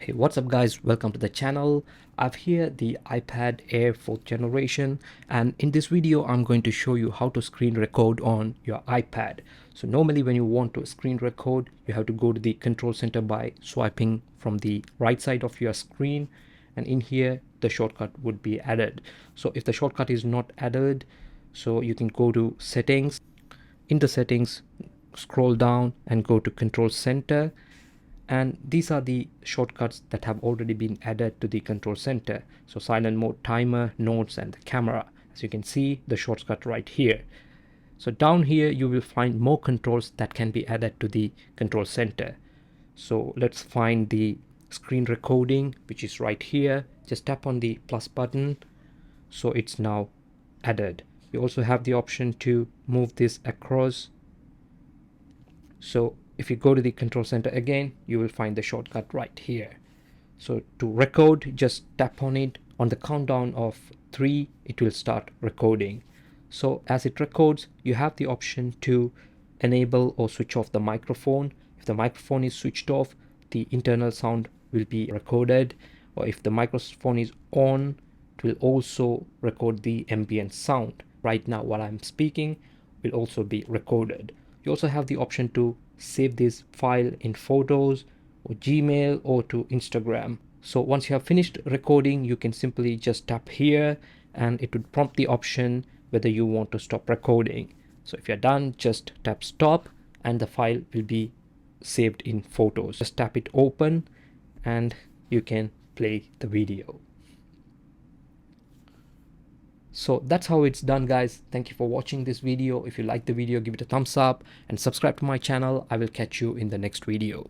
Hey, what's up guys, welcome to the channel. I've here the iPad Air 4th generation, and in this video I'm going to show you how to screen record on your iPad. So normally when you want to screen record, you have to go to the control center by swiping from the right side of your screen, and in here the shortcut would be added. So if the shortcut is not added, so you can go to settings. In the settings, scroll down and go to control center, and these are the shortcuts that have already been added to the control center. So silent mode, timer, notes, and the camera. As you can see, the shortcut right here. So down here you will find more controls that can be added to the control center. So let's find the screen recording, which is right here. Just tap on the plus button, so it's now added. You also have the option to move this across. So if you go to the control center again, you will find the shortcut right here. So to record, just tap on it. On the countdown of 3, it will start recording. So as it records, you have the option to enable or switch off the microphone. If the microphone is switched off, the internal sound will be recorded, or if the microphone is on, it will also record the ambient sound. Right now while I'm speaking will also be recorded. You also have the option to save this file in photos or Gmail or to Instagram. So once you have finished recording, you can simply just tap here and it would prompt the option whether you want to stop recording. So if you're done, just tap stop and the file will be saved in photos. Just tap it open and you can play the video. So that's how it's done, guys. Thank you for watching this video. If you like the video, give it a thumbs up and subscribe to my channel. I will catch you in the next video.